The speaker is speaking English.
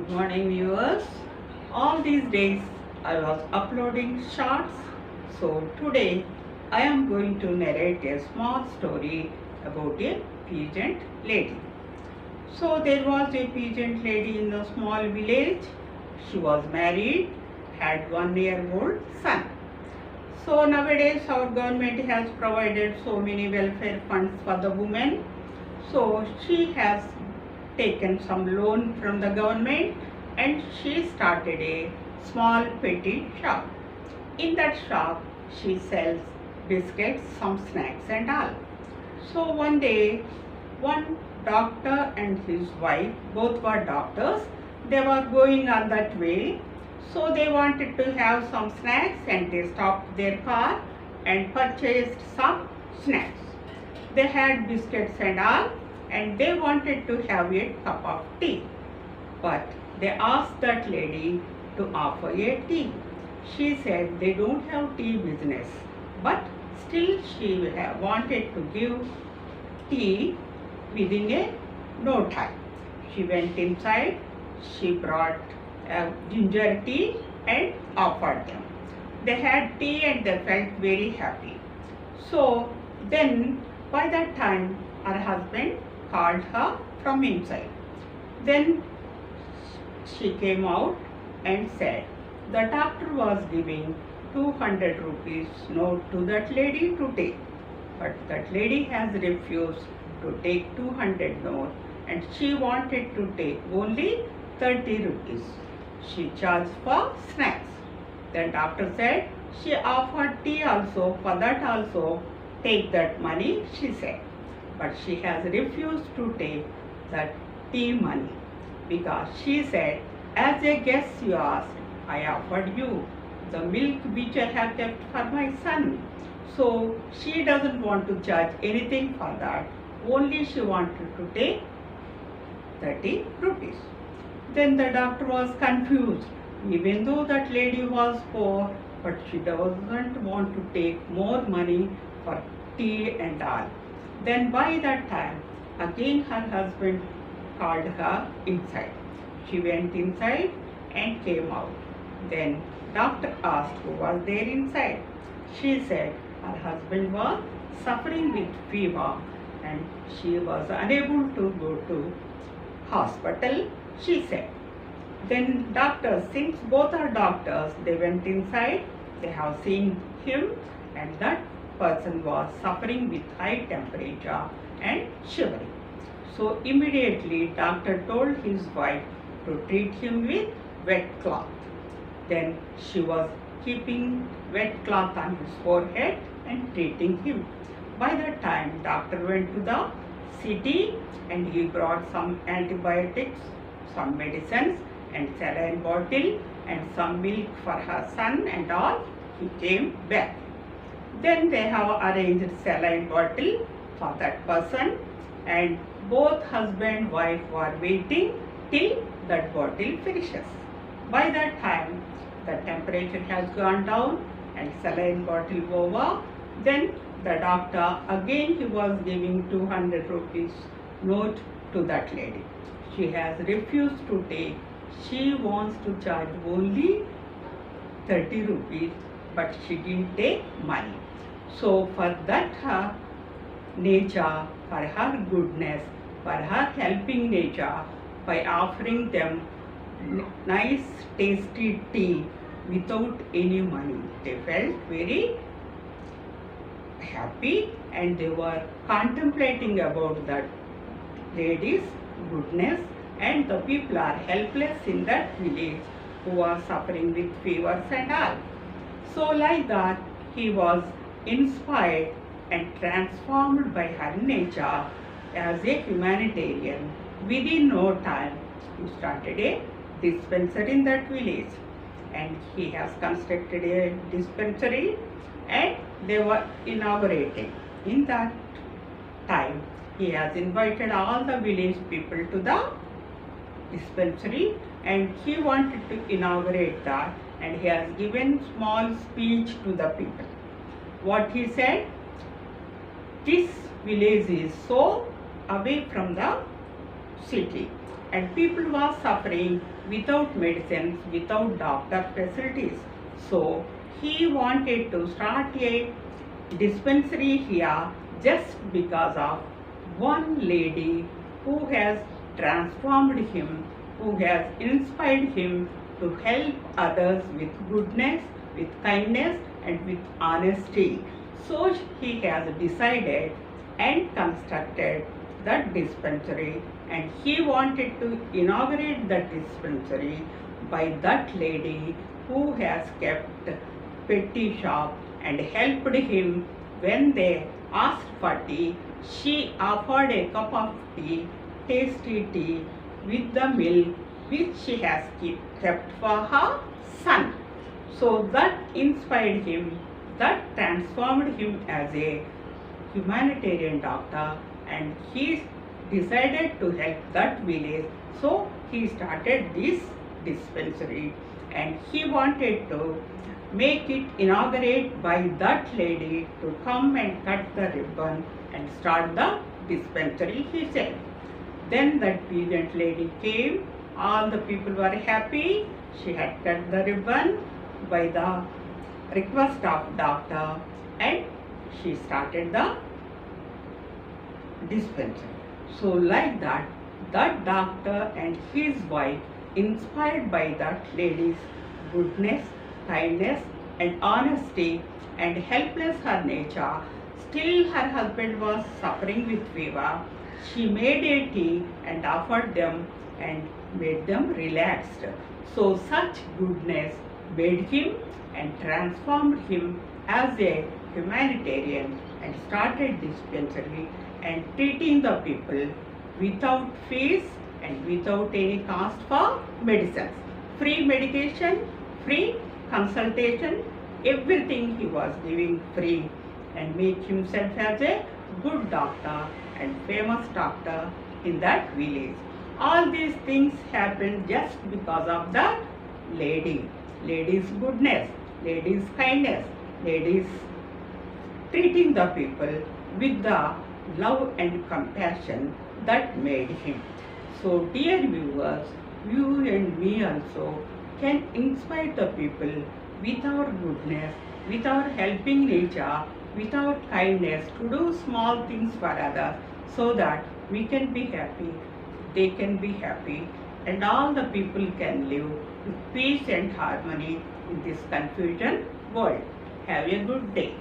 Good morning viewers. All these days I was uploading shorts. So today I am going to narrate a small story about a peasant lady. So there was a peasant lady in a small village. She was married, had 1-year-old son. So nowadays our government has provided so many welfare funds for the women. So she has taken some loan from the government and she started a small petty shop. In that shop she sells biscuits, some snacks and all. So one day one doctor and his wife, both were doctors, they were going on that way. So they wanted to have some snacks and they stopped their car and purchased some snacks. They had biscuits and all and they wanted to have a cup of tea. But they asked that lady to offer a tea. She said they don't have tea business, but still she wanted to give tea within a no time. She went inside, she brought ginger tea and offered them. They had tea and they felt very happy. So then by that time her husband called her from inside. Then she came out and said, the doctor was giving 200 rupees note to that lady to take. But that lady has refused to take 200 note and she wanted to take only 30 rupees. She charged for snacks. The doctor said she offered tea also, for that also take that money, she said. But she has refused to take that tea money because she said, as a guest you asked, I offered you the milk which I have kept for my son. So she doesn't want to charge anything for that, only she wanted to take 30 rupees. Then the doctor was confused, even though that lady was poor, but she doesn't want to take more money for tea and all. Then by that time, again her husband called her inside. She went inside and came out. Then doctor asked who was there inside. She said her husband was suffering with fever and she was unable to go to hospital, she said. Then doctors, since both are doctors, they went inside, they have seen him and that person was suffering with high temperature and shivering. So immediately doctor told his wife to treat him with wet cloth. Then she was keeping wet cloth on his forehead and treating him. By that time doctor went to the city and he brought some antibiotics, some medicines and saline bottle and some milk for her son and all. He came back. Then they have arranged saline bottle for that person and both husband and wife were waiting till that bottle finishes. By that time the temperature has gone down and saline bottle over. Then the doctor again he was giving 200 rupees note to that lady. She has refused to take. She wants to charge only 30 rupees but she didn't take money. So for that her nature, for her goodness, for her helping nature, by offering them nice tasty tea without any money, they felt very happy and they were contemplating about that lady's goodness, and the people are helpless in that village who are suffering with fevers and all. So like that he was inspired and transformed by her nature as a humanitarian. Within no time he started a dispensary in that village and he has constructed a dispensary and they were inaugurating. In that time he has invited all the village people to the dispensary and he wanted to inaugurate that and he has given small speech to the people. What he said, this village is so away from the city, and people were suffering without medicines, without doctor facilities. So he wanted to start a dispensary here just because of one lady who has transformed him, who has inspired him to help others with goodness, with kindness, and with honesty. So he has decided and constructed that dispensary, and he wanted to inaugurate that dispensary by that lady who has kept petty shop and helped him when they asked for tea. She offered a cup of tea, tasty tea, with the milk which she has kept for her son. So that inspired him, that transformed him as a humanitarian doctor, and he decided to help that village. So he started this dispensary, and he wanted to make it inaugurate by that lady to come and cut the ribbon and start the dispensary, he said. Then that peasant lady came, all the people were happy. She had cut the ribbon by the request of doctor, and she started the dispensary. So like that, that doctor and his wife, inspired by that lady's goodness, kindness, and honesty, and helpless her nature, still her husband was suffering with fever. She made a tea and offered them and made them relaxed. So such goodness made him and transformed him as a humanitarian, and started dispensary and treating the people without fees and without any cost for medicines. Free medication, free consultation, everything he was giving free, and make himself as a good doctor and famous doctor in that village. All these things happened just because of the lady. Lady's goodness, lady's kindness, lady's treating the people with the love and compassion that made him. So dear viewers, you and me also can inspire the people with our goodness, with our helping nature, with our kindness to do small things for others, so that we can be happy, they can be happy, and all the people can live with peace and harmony in this confusion world. Have a good day.